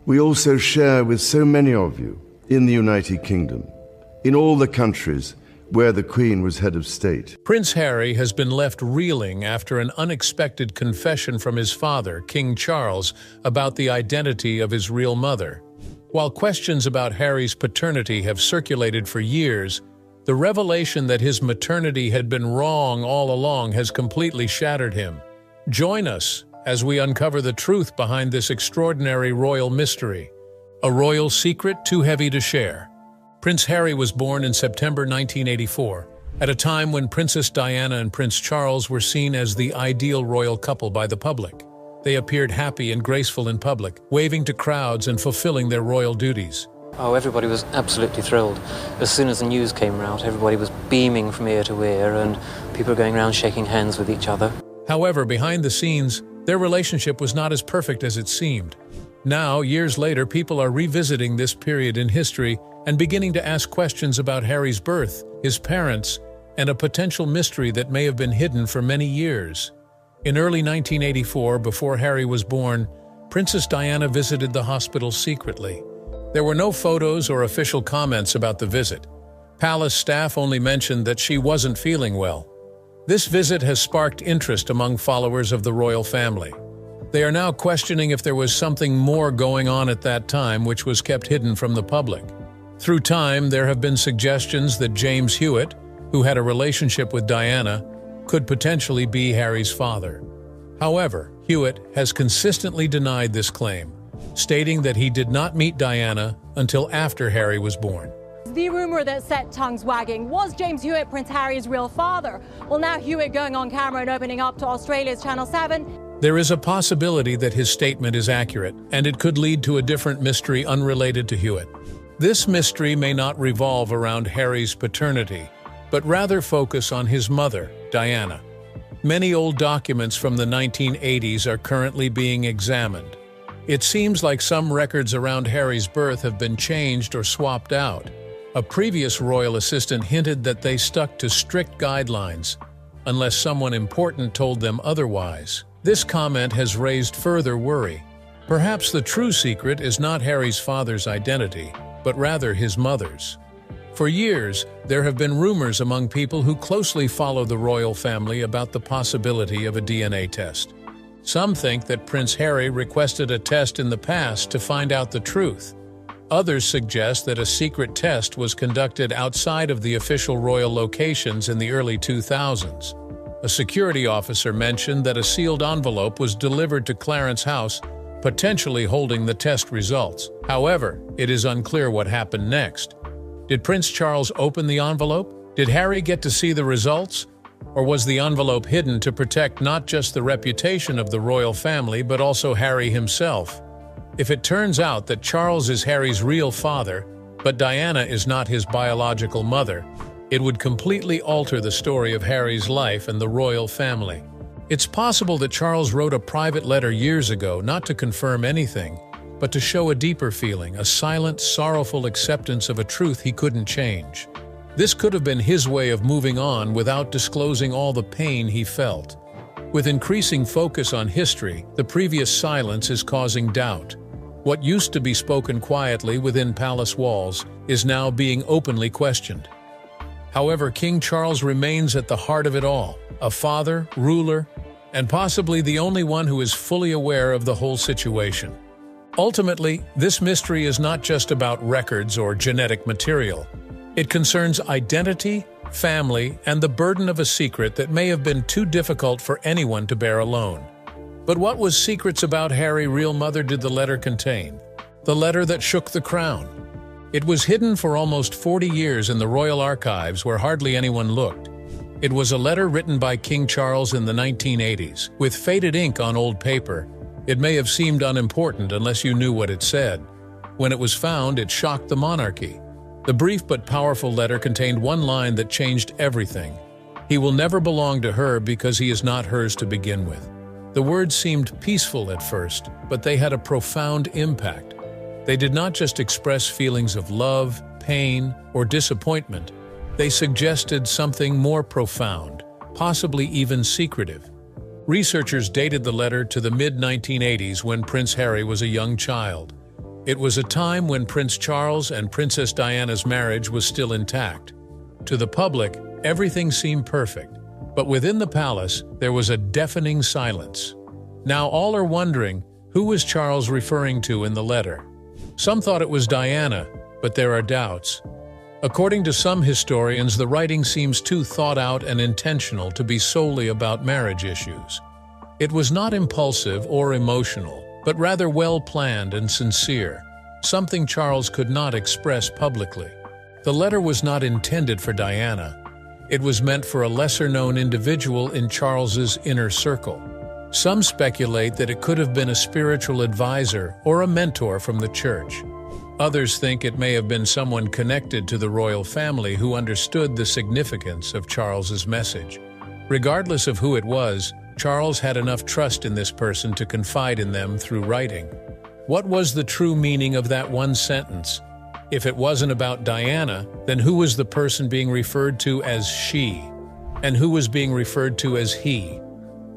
We also share with so many of you in the United Kingdom, in all the countries where the Queen was head of state. Prince Harry has been left reeling after an unexpected confession from his father, King Charles, about the identity of his real mother. While questions about Harry's paternity have circulated for years, the revelation that his maternity had been wrong all along has completely shattered him. Join us as we uncover the truth behind this extraordinary royal mystery, a royal secret too heavy to share. Prince Harry was born in September 1984, at a time when Princess Diana and Prince Charles were seen as the ideal royal couple by the public. They appeared happy and graceful in public, waving to crowds and fulfilling their royal duties. Oh, everybody was absolutely thrilled. As soon as the news came out, everybody was beaming from ear to ear, and people were going around shaking hands with each other. However, behind the scenes, their relationship was not as perfect as it seemed. Now, years later, people are revisiting this period in history and beginning to ask questions about Harry's birth, his parents, and a potential mystery that may have been hidden for many years. In early 1984, before Harry was born, Princess Diana visited the hospital secretly. There were no photos or official comments about the visit. Palace staff only mentioned that she wasn't feeling well. This visit has sparked interest among followers of the royal family. They are now questioning if there was something more going on at that time which was kept hidden from the public. Through time, there have been suggestions that James Hewitt, who had a relationship with Diana, could potentially be Harry's father. However, Hewitt has consistently denied this claim, stating that he did not meet Diana until after Harry was born. The rumor that set tongues wagging was James Hewitt Prince Harry's real father. Well, now Hewitt going on camera and opening up to Australia's Channel 7. There is a possibility that his statement is accurate, and it could lead to a different mystery unrelated to Hewitt. This mystery may not revolve around Harry's paternity, but rather focus on his mother, Diana. Many old documents from the 1980s are currently being examined. It seems like some records around Harry's birth have been changed or swapped out. A previous royal assistant hinted that they stuck to strict guidelines, unless someone important told them otherwise. This comment has raised further worry. Perhaps the true secret is not Harry's father's identity, but rather his mother's. For years, there have been rumors among people who closely follow the royal family about the possibility of a DNA test. Some think that Prince Harry requested a test in the past to find out the truth. Others suggest that a secret test was conducted outside of the official royal locations in the early 2000s. A security officer mentioned that a sealed envelope was delivered to Clarence House, potentially holding the test results. However, it is unclear what happened next. Did Prince Charles open the envelope? Did Harry get to see the results? Or was the envelope hidden to protect not just the reputation of the royal family, but also Harry himself? If it turns out that Charles is Harry's real father, but Diana is not his biological mother, it would completely alter the story of Harry's life and the royal family. It's possible that Charles wrote a private letter years ago not to confirm anything, but to show a deeper feeling, a silent, sorrowful acceptance of a truth he couldn't change. This could have been his way of moving on without disclosing all the pain he felt. With increasing focus on history, the previous silence is causing doubt. What used to be spoken quietly within palace walls is now being openly questioned. However, King Charles remains at the heart of it all, a father, ruler, and possibly the only one who is fully aware of the whole situation. Ultimately, this mystery is not just about records or genetic material. It concerns identity, family, and the burden of a secret that may have been too difficult for anyone to bear alone. But what was secrets about Harry's real mother did the letter contain? The letter that shook the crown. It was hidden for almost 40 years in the royal archives where hardly anyone looked. It was a letter written by King Charles in the 1980s, with faded ink on old paper. It may have seemed unimportant unless you knew what it said. When it was found, it shocked the monarchy. The brief but powerful letter contained one line that changed everything. He will never belong to her because he is not hers to begin with. The words seemed peaceful at first, but they had a profound impact. They did not just express feelings of love, pain, or disappointment. They suggested something more profound, possibly even secretive. Researchers dated the letter to the mid-1980s when Prince Harry was a young child. It was a time when Prince Charles and Princess Diana's marriage was still intact. To the public, everything seemed perfect, but within the palace, there was a deafening silence. Now all are wondering, who was Charles referring to in the letter? Some thought it was Diana, but there are doubts. According to some historians, the writing seems too thought out and intentional to be solely about marriage issues. It was not impulsive or emotional, but rather well-planned and sincere, something Charles could not express publicly. The letter was not intended for Diana. It was meant for a lesser-known individual in Charles's inner circle. Some speculate that it could have been a spiritual advisor or a mentor from the church. Others think it may have been someone connected to the royal family who understood the significance of Charles's message. Regardless of who it was, Charles had enough trust in this person to confide in them through writing. What was the true meaning of that one sentence? If it wasn't about Diana, then who was the person being referred to as she? And who was being referred to as he?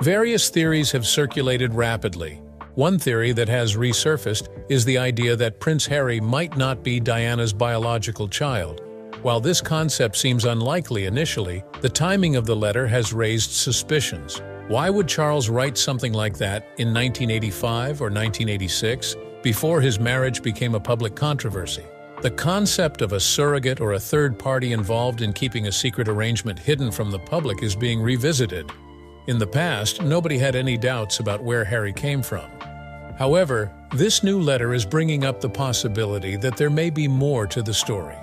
Various theories have circulated rapidly. One theory that has resurfaced is the idea that Prince Harry might not be Diana's biological child. While this concept seems unlikely initially, the timing of the letter has raised suspicions. Why would Charles write something like that in 1985 or 1986, before his marriage became a public controversy? The concept of a surrogate or a third party involved in keeping a secret arrangement hidden from the public is being revisited. In the past, nobody had any doubts about where Harry came from. However, this new letter is bringing up the possibility that there may be more to the story.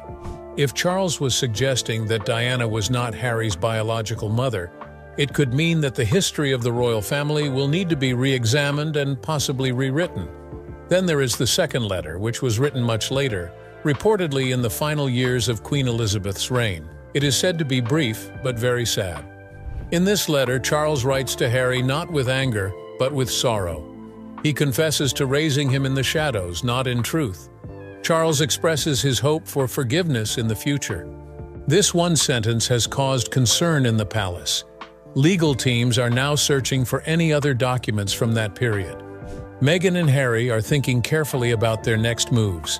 If Charles was suggesting that Diana was not Harry's biological mother, it could mean that the history of the royal family will need to be re-examined and possibly rewritten. Then there is the second letter, which was written much later, reportedly in the final years of Queen Elizabeth's reign. It is said to be brief, but very sad. In this letter, Charles writes to Harry not with anger, but with sorrow. He confesses to raising him in the shadows, not in truth. Charles expresses his hope for forgiveness in the future. This one sentence has caused concern in the palace. Legal teams are now searching for any other documents from that period. Meghan and Harry are thinking carefully about their next moves.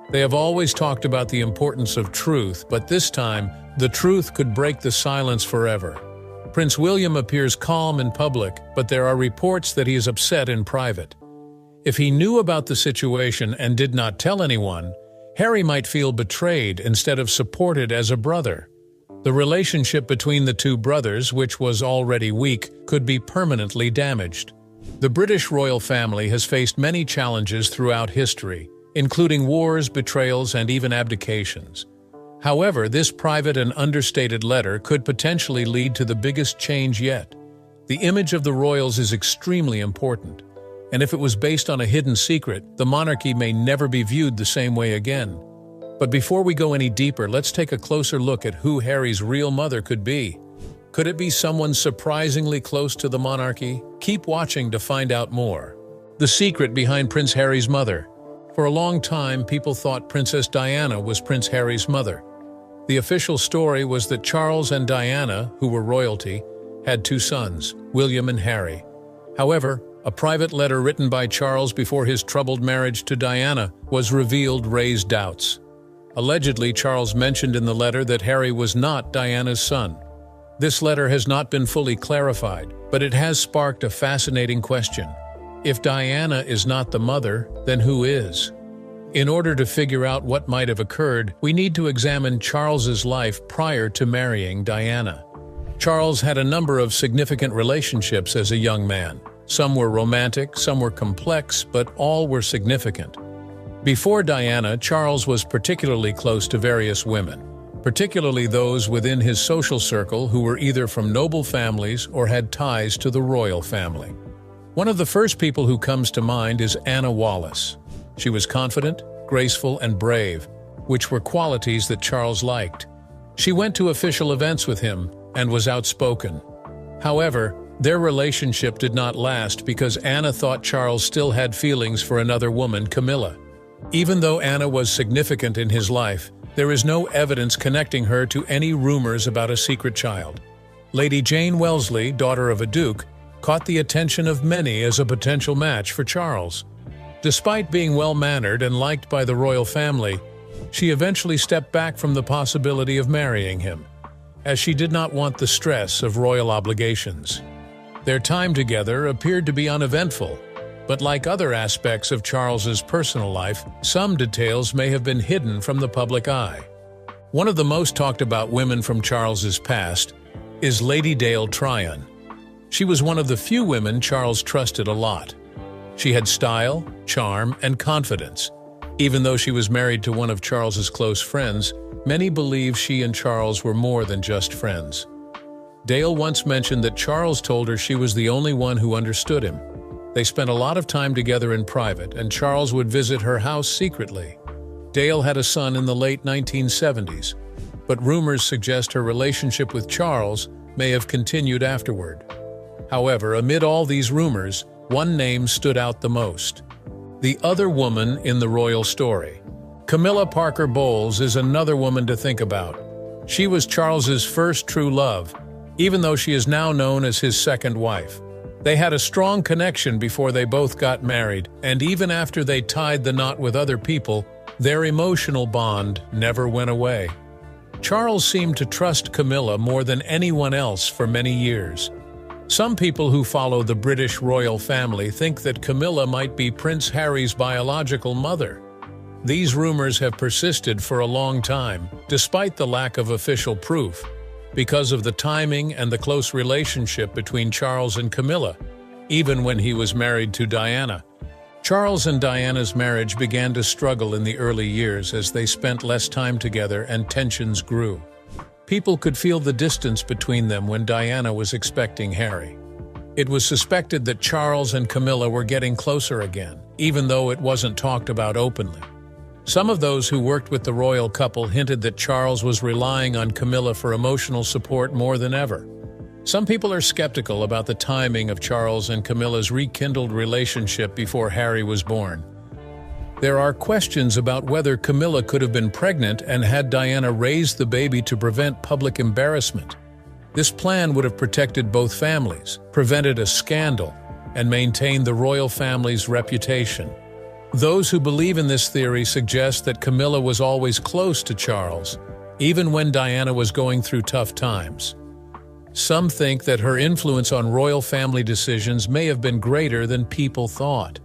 They have always talked about the importance of truth, but this time, the truth could break the silence forever. Prince William appears calm in public, but there are reports that he is upset in private. If he knew about the situation and did not tell anyone, Harry might feel betrayed instead of supported as a brother. The relationship between the two brothers, which was already weak, could be permanently damaged. The British royal family has faced many challenges throughout history, including wars, betrayals, and even abdications. However, this private and understated letter could potentially lead to the biggest change yet. The image of the royals is extremely important, and if it was based on a hidden secret, the monarchy may never be viewed the same way again. But before we go any deeper, let's take a closer look at who Harry's real mother could be. Could it be someone surprisingly close to the monarchy? Keep watching to find out more. The secret behind Prince Harry's mother. For a long time, people thought Princess Diana was Prince Harry's mother. The official story was that Charles and Diana, who were royalty, had two sons, William and Harry. However, a private letter written by Charles before his troubled marriage to Diana was revealed raised doubts. Allegedly, Charles mentioned in the letter that Harry was not Diana's son. This letter has not been fully clarified, but it has sparked a fascinating question. If Diana is not the mother, then who is? In order to figure out what might have occurred, we need to examine Charles's life prior to marrying Diana. Charles had a number of significant relationships as a young man. Some were romantic, some were complex, but all were significant. Before Diana, Charles was particularly close to various women, particularly those within his social circle who were either from noble families or had ties to the royal family. One of the first people who comes to mind is Anna Wallis. She was confident, graceful, and brave, which were qualities that Charles liked. She went to official events with him and was outspoken. However, their relationship did not last because Anna thought Charles still had feelings for another woman, Camilla. Even though Anna was significant in his life, there is no evidence connecting her to any rumors about a secret child. Lady Jane Wellesley, daughter of a duke, caught the attention of many as a potential match for Charles. Despite being well-mannered and liked by the royal family, she eventually stepped back from the possibility of marrying him, as she did not want the stress of royal obligations. Their time together appeared to be uneventful, but like other aspects of Charles's personal life, some details may have been hidden from the public eye. One of the most talked about women from Charles's past is Lady Dale Tryon. She was one of the few women Charles trusted a lot. She had style, charm, and confidence. Even though she was married to one of Charles's close friends, many believe she and Charles were more than just friends. Dale once mentioned that Charles told her she was the only one who understood him. They spent a lot of time together in private, and Charles would visit her house secretly. Dale had a son in the late 1970s, but rumors suggest her relationship with Charles may have continued afterward. However, amid all these rumors, one name stood out the most: the other woman in the royal story. Camilla Parker Bowles is another woman to think about. She was Charles's first true love, even though she is now known as his second wife. They had a strong connection before they both got married, and even after they tied the knot with other people, their emotional bond never went away. Charles seemed to trust Camilla more than anyone else for many years. Some people who follow the British royal family think that Camilla might be Prince Harry's biological mother. These rumors have persisted for a long time, despite the lack of official proof, because of the timing and the close relationship between Charles and Camilla, even when he was married to Diana. Charles and Diana's marriage began to struggle in the early years as they spent less time together and tensions grew. People could feel the distance between them when Diana was expecting Harry. It was suspected that Charles and Camilla were getting closer again, even though it wasn't talked about openly. Some of those who worked with the royal couple hinted that Charles was relying on Camilla for emotional support more than ever. Some people are skeptical about the timing of Charles and Camilla's rekindled relationship before Harry was born. There are questions about whether Camilla could have been pregnant and had Diana raise the baby to prevent public embarrassment. This plan would have protected both families, prevented a scandal, and maintained the royal family's reputation. Those who believe in this theory suggest that Camilla was always close to Charles, even when Diana was going through tough times. Some think that her influence on royal family decisions may have been greater than people thought.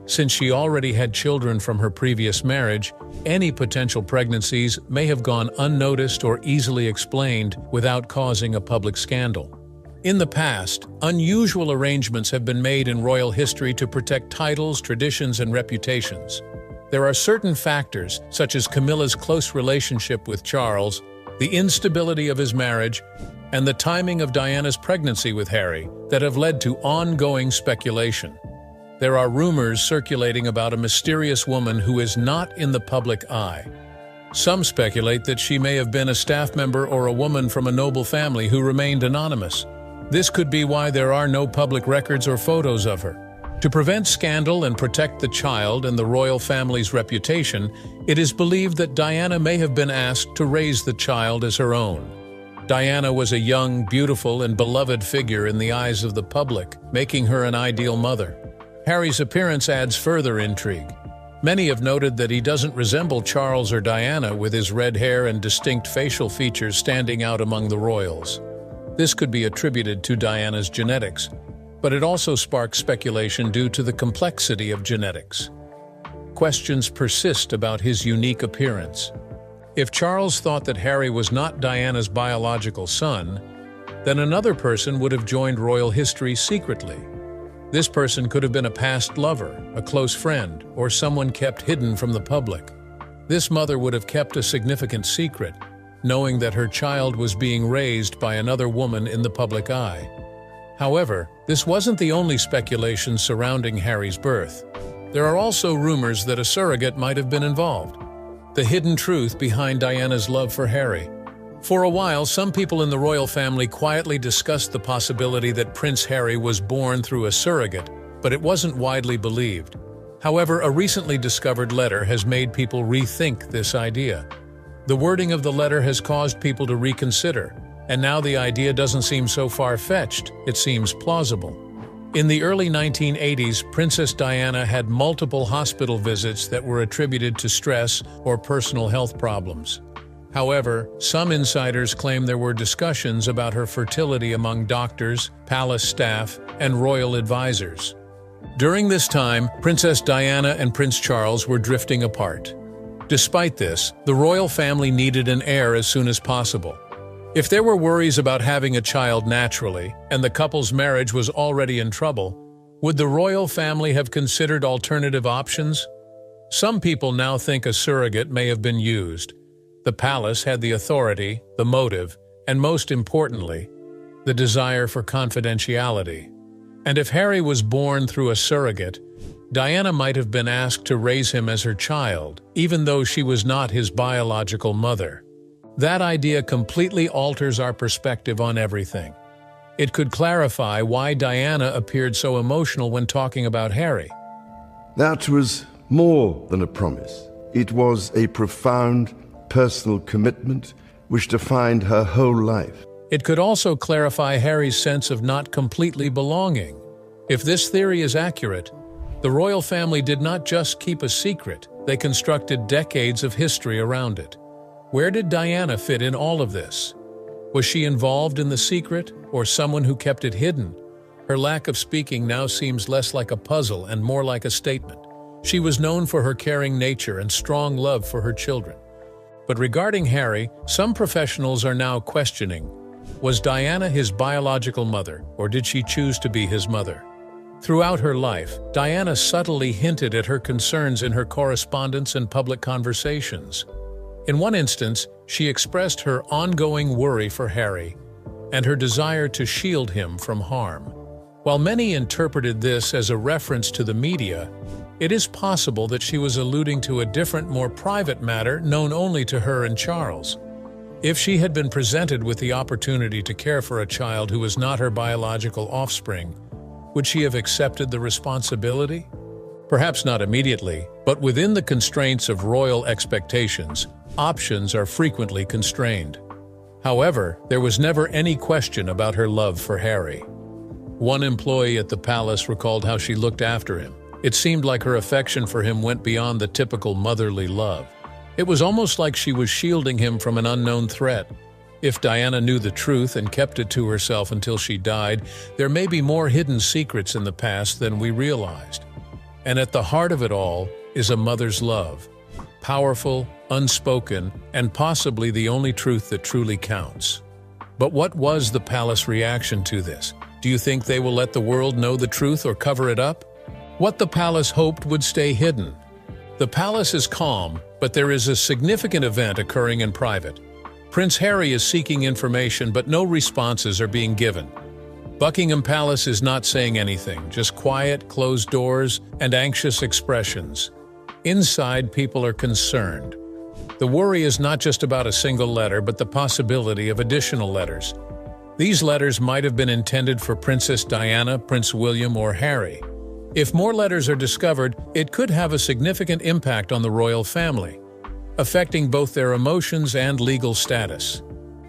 Since she already had children from her previous marriage, any potential pregnancies may have gone unnoticed or easily explained without causing a public scandal. In the past, unusual arrangements have been made in royal history to protect titles, traditions, and reputations. There are certain factors, such as Camilla's close relationship with Charles, the instability of his marriage, and the timing of Diana's pregnancy with Harry, that have led to ongoing speculation. There are rumors circulating about a mysterious woman who is not in the public eye. Some speculate that she may have been a staff member or a woman from a noble family who remained anonymous. This could be why there are no public records or photos of her. To prevent scandal and protect the child and the royal family's reputation, it is believed that Diana may have been asked to raise the child as her own. Diana was a young, beautiful, and beloved figure in the eyes of the public, making her an ideal mother. Harry's appearance adds further intrigue. Many have noted that he doesn't resemble Charles or Diana, with his red hair and distinct facial features standing out among the royals. This could be attributed to Diana's genetics, but it also sparks speculation due to the complexity of genetics. Questions persist about his unique appearance. If Charles thought that Harry was not Diana's biological son, then another person would have joined royal history secretly. This person could have been a past lover, a close friend, or someone kept hidden from the public. This mother would have kept a significant secret, knowing that her child was being raised by another woman in the public eye. However, this wasn't the only speculation surrounding Harry's birth. There are also rumors that a surrogate might have been involved. The hidden truth behind Diana's love for Harry. For a while, some people in the royal family quietly discussed the possibility that Prince Harry was born through a surrogate, but it wasn't widely believed. However, a recently discovered letter has made people rethink this idea. The wording of the letter has caused people to reconsider, and now the idea doesn't seem so far-fetched, it seems plausible. In the early 1980s, Princess Diana had multiple hospital visits that were attributed to stress or personal health problems. However, some insiders claim there were discussions about her fertility among doctors, palace staff, and royal advisors. During this time, Princess Diana and Prince Charles were drifting apart. Despite this, the royal family needed an heir as soon as possible. If there were worries about having a child naturally, and the couple's marriage was already in trouble, would the royal family have considered alternative options? Some people now think a surrogate may have been used. The palace had the authority, the motive, and most importantly, the desire for confidentiality. And if Harry was born through a surrogate, Diana might have been asked to raise him as her child, even though she was not his biological mother. That idea completely alters our perspective on everything. It could clarify why Diana appeared so emotional when talking about Harry. That was more than a promise. It was a profound personal commitment which defined her whole life. It could also clarify Harry's sense of not completely belonging. If this theory is accurate, the royal family did not just keep a secret, they constructed decades of history around it. Where did Diana fit in all of this? Was she involved in the secret, or someone who kept it hidden? Her lack of speaking now seems less like a puzzle and more like a statement. She was known for her caring nature and strong love for her children. But regarding Harry, some professionals are now questioning, was Diana his biological mother, or did she choose to be his mother? Throughout her life, Diana subtly hinted at her concerns in her correspondence and public conversations. In one instance, she expressed her ongoing worry for Harry and her desire to shield him from harm. While many interpreted this as a reference to the media, it is possible that she was alluding to a different, more private matter known only to her and Charles. If she had been presented with the opportunity to care for a child who was not her biological offspring, would she have accepted the responsibility? Perhaps not immediately, but within the constraints of royal expectations, options are frequently constrained. However, there was never any question about her love for Harry. One employee at the palace recalled how she looked after him. It seemed like her affection for him went beyond the typical motherly love. It was almost like she was shielding him from an unknown threat. If Diana knew the truth and kept it to herself until she died, there may be more hidden secrets in the past than we realized. And at the heart of it all is a mother's love. Powerful, unspoken, and possibly the only truth that truly counts. But what was the palace reaction to this? Do you think they will let the world know the truth or cover it up? What the palace hoped would stay hidden. The palace is calm, but there is a significant event occurring in private. Prince Harry is seeking information, but no responses are being given. Buckingham Palace is not saying anything, just quiet, closed doors, and anxious expressions. Inside, people are concerned. The worry is not just about a single letter, but the possibility of additional letters. These letters might have been intended for Princess Diana, Prince William, or Harry. If more letters are discovered, it could have a significant impact on the royal family, affecting both their emotions and legal status.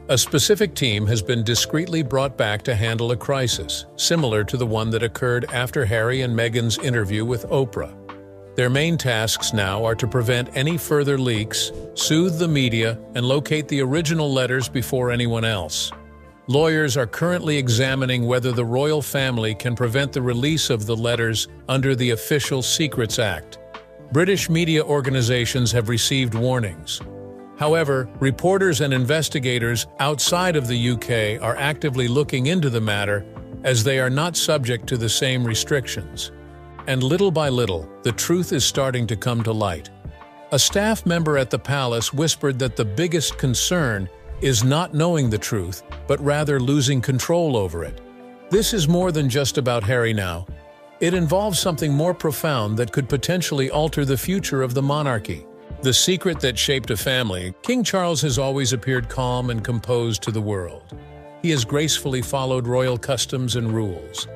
A specific team has been discreetly brought back to handle a crisis, similar to the one that occurred after Harry and Meghan's interview with Oprah. Their main tasks now are to prevent any further leaks, soothe the media, and locate the original letters before anyone else. Lawyers are currently examining whether the royal family can prevent the release of the letters under the Official Secrets Act. British media organizations have received warnings. However, reporters and investigators outside of the UK are actively looking into the matter, as they are not subject to the same restrictions. And little by little, the truth is starting to come to light. A staff member at the palace whispered that the biggest concern is not knowing the truth, but rather losing control over it. This is more than just about Harry now. It involves something more profound that could potentially alter the future of the monarchy. The secret that shaped a family. King Charles has always appeared calm and composed to the world. He has gracefully followed royal customs and rules.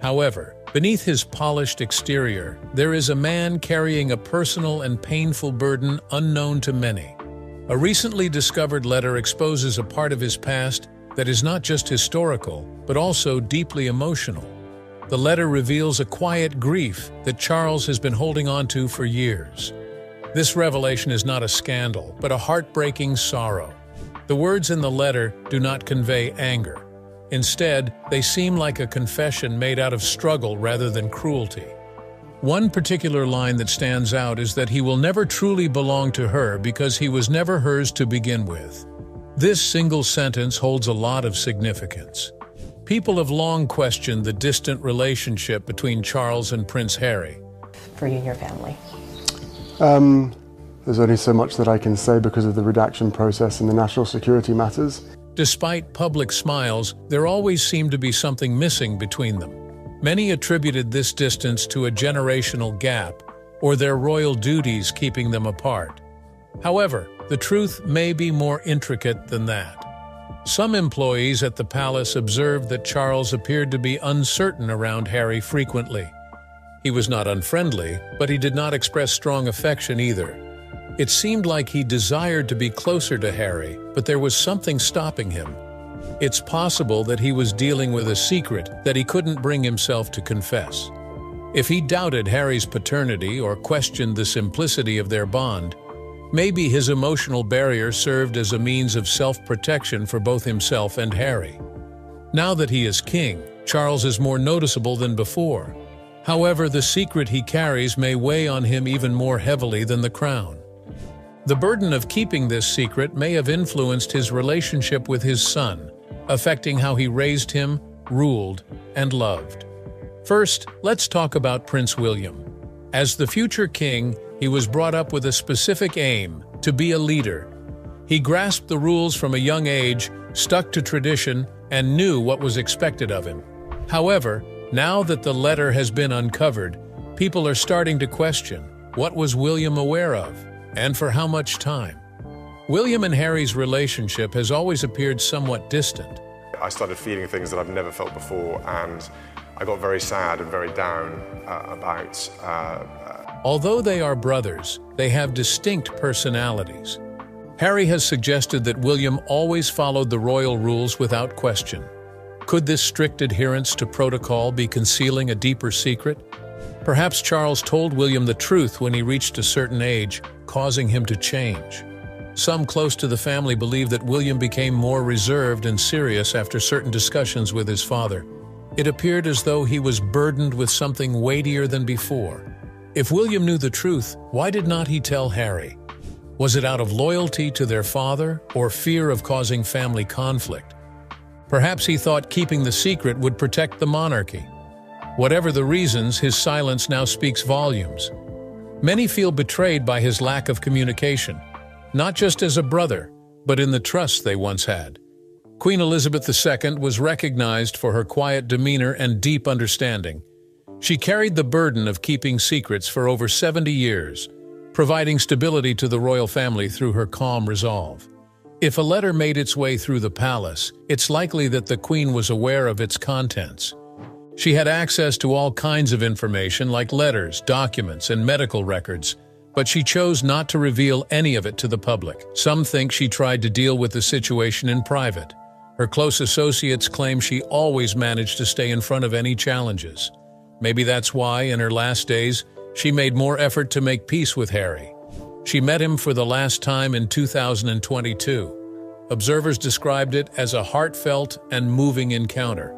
However, beneath his polished exterior, there is a man carrying a personal and painful burden unknown to many. A recently discovered letter exposes a part of his past that is not just historical, but also deeply emotional. the letter reveals a quiet grief that Charles has been holding on to for years. This revelation is not a scandal, but a heartbreaking sorrow. The words in the letter do not convey anger. Instead, they seem like a confession made out of struggle rather than cruelty. One particular line that stands out is that he will never truly belong to her because he was never hers to begin with. This single sentence holds a lot of significance. People have long questioned the distant relationship between Charles and Prince Harry. For you and your family? There's only so much that I can say because of the redaction process and the national security matters. Despite public smiles, there always seemed to be something missing between them. Many attributed this distance to a generational gap, or their royal duties keeping them apart. However, the truth may be more intricate than that. Some employees at the palace observed that Charles appeared to be uncertain around Harry frequently. He was not unfriendly, but he did not express strong affection either. It seemed like he desired to be closer to Harry, but there was something stopping him. It's possible that he was dealing with a secret that he couldn't bring himself to confess. If he doubted Harry's paternity or questioned the simplicity of their bond, maybe his emotional barrier served as a means of self-protection for both himself and Harry. Now that he is king, Charles is more noticeable than before. However, the secret he carries may weigh on him even more heavily than the crown. The burden of keeping this secret may have influenced his relationship with his son, affecting how he raised him, ruled, and loved. First, let's talk about Prince William. As the future king, he was brought up with a specific aim: to be a leader. He grasped the rules from a young age, stuck to tradition, and knew what was expected of him. However, now that the letter has been uncovered, people are starting to question, what was William aware of, and for how much time? William and Harry's relationship has always appeared somewhat distant. I started feeling things that I've never felt before, and I got very sad and very down about... Although they are brothers, they have distinct personalities. Harry has suggested that William always followed the royal rules without question. Could this strict adherence to protocol be concealing a deeper secret? Perhaps Charles told William the truth when he reached a certain age, causing him to change. Some close to the family believe that William became more reserved and serious after certain discussions with his father. It appeared as though he was burdened with something weightier than before. If William knew the truth, why did not he tell Harry? Was it out of loyalty to their father or fear of causing family conflict? Perhaps he thought keeping the secret would protect the monarchy. Whatever the reasons, his silence now speaks volumes. Many feel betrayed by his lack of communication, not just as a brother, but in the trust they once had. Queen Elizabeth II was recognized for her quiet demeanor and deep understanding. She carried the burden of keeping secrets for over 70 years, providing stability to the royal family through her calm resolve. If a letter made its way through the palace, it's likely that the Queen was aware of its contents. She had access to all kinds of information like letters, documents, and medical records, but she chose not to reveal any of it to the public. Some think she tried to deal with the situation in private. Her close associates claim she always managed to stay in front of any challenges. Maybe that's why, in her last days, she made more effort to make peace with Harry. She met him for the last time in 2022. Observers described it as a heartfelt and moving encounter.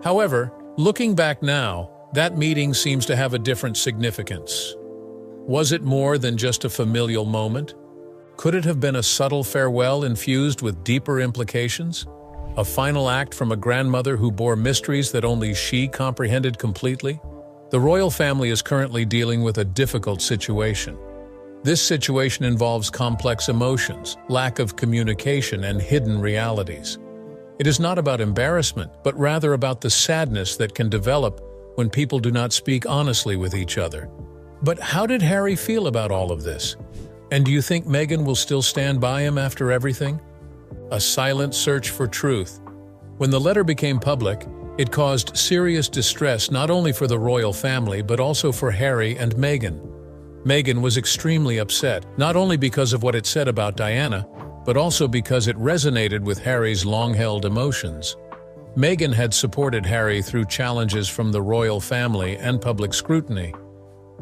However, looking back now, that meeting seems to have a different significance. Was it more than just a familial moment? Could it have been a subtle farewell infused with deeper implications? A final act from a grandmother who bore mysteries that only she comprehended completely? The royal family is currently dealing with a difficult situation. This situation involves complex emotions, lack of communication, and hidden realities. It is not about embarrassment, but rather about the sadness that can develop when people do not speak honestly with each other. But how did Harry feel about all of this? And do you think Meghan will still stand by him after everything? A silent search for truth. When the letter became public, it caused serious distress not only for the royal family but also for Harry and Meghan. Meghan was extremely upset, not only because of what it said about Diana, but also because it resonated with Harry's long-held emotions. Meghan had supported Harry through challenges from the royal family and public scrutiny.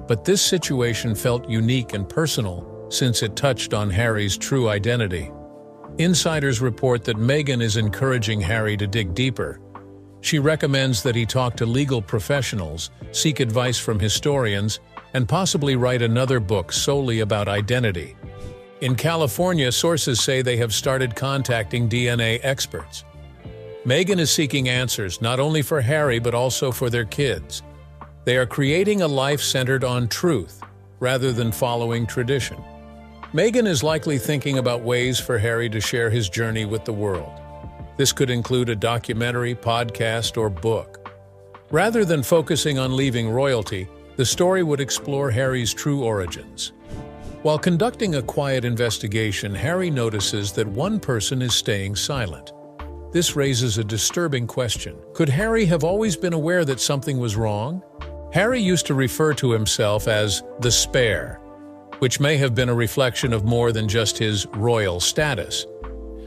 But this situation felt unique and personal since it touched on Harry's true identity. Insiders report that Meghan is encouraging Harry to dig deeper. She recommends that he talk to legal professionals, seek advice from historians, and possibly write another book solely about identity. In California, sources say they have started contacting DNA experts. Meghan is seeking answers not only for Harry but also for their kids. They are creating a life centered on truth, rather than following tradition. Meghan is likely thinking about ways for Harry to share his journey with the world. This could include a documentary, podcast, or book. Rather than focusing on leaving royalty, the story would explore Harry's true origins. While conducting a quiet investigation, Harry notices that one person is staying silent. This raises a disturbing question. Could Harry have always been aware that something was wrong? Harry used to refer to himself as the spare, which may have been a reflection of more than just his royal status.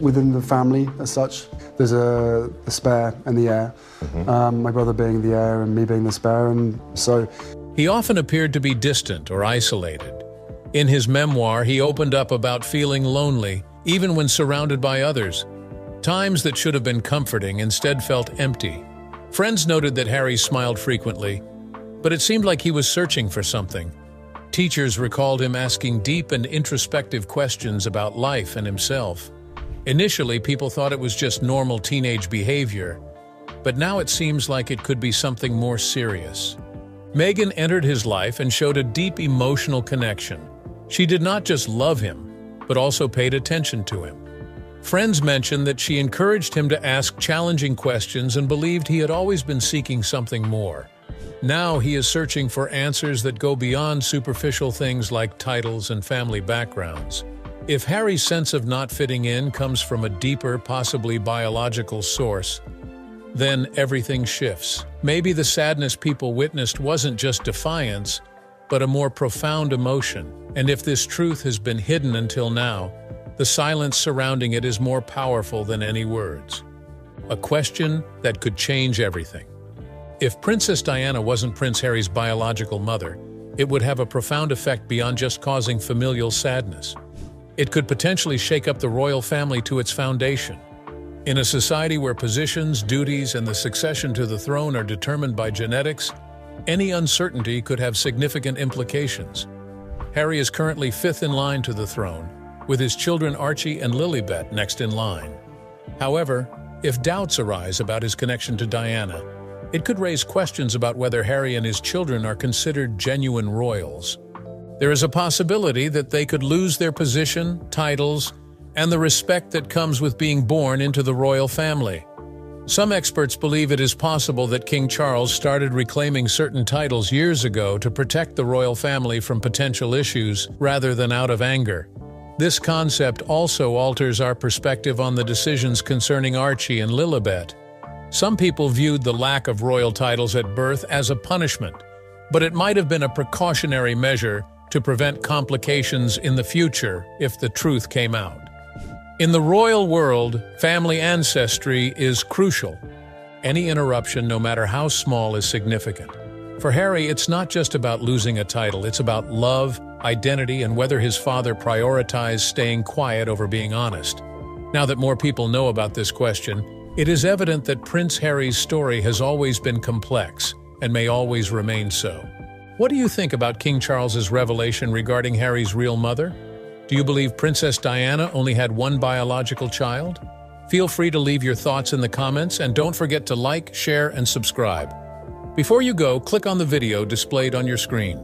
Within the family, as such, there's the spare and the heir. My brother being the heir and me being the spare, and so... He often appeared to be distant or isolated. In his memoir, he opened up about feeling lonely, even when surrounded by others. Times that should have been comforting instead felt empty. Friends noted that Harry smiled frequently, but it seemed like he was searching for something. Teachers recalled him asking deep and introspective questions about life and himself. Initially, people thought it was just normal teenage behavior, but now it seems like it could be something more serious. Meghan entered his life and showed a deep emotional connection. She did not just love him, but also paid attention to him. Friends mentioned that she encouraged him to ask challenging questions and believed he had always been seeking something more. Now he is searching for answers that go beyond superficial things like titles and family backgrounds. If Harry's sense of not fitting in comes from a deeper, possibly biological source, then everything shifts. Maybe the sadness people witnessed wasn't just defiance, but a more profound emotion. And if this truth has been hidden until now, the silence surrounding it is more powerful than any words. A question that could change everything. If Princess Diana wasn't Prince Harry's biological mother, it would have a profound effect beyond just causing familial sadness. It could potentially shake up the royal family to its foundation. In a society where positions, duties, and the succession to the throne are determined by genetics, any uncertainty could have significant implications. Harry is currently fifth in line to the throne, with his children Archie and Lilibet next in line. However, if doubts arise about his connection to Diana, it could raise questions about whether Harry and his children are considered genuine royals. There is a possibility that they could lose their position, titles, and the respect that comes with being born into the royal family. Some experts believe it is possible that King Charles started reclaiming certain titles years ago to protect the royal family from potential issues rather than out of anger. This concept also alters our perspective on the decisions concerning Archie and Lilibet. Some people viewed the lack of royal titles at birth as a punishment, but it might have been a precautionary measure to prevent complications in the future if the truth came out. In the royal world, family ancestry is crucial. Any interruption, no matter how small, is significant. For Harry, it's not just about losing a title, it's about love, identity, and whether his father prioritized staying quiet over being honest. Now that more people know about this question, it is evident that Prince Harry's story has always been complex and may always remain so. What do you think about King Charles's revelation regarding Harry's real mother? Do you believe Princess Diana only had one biological child? Feel free to leave your thoughts in the comments, and don't forget to like, share, and subscribe. Before you go, click on the video displayed on your screen.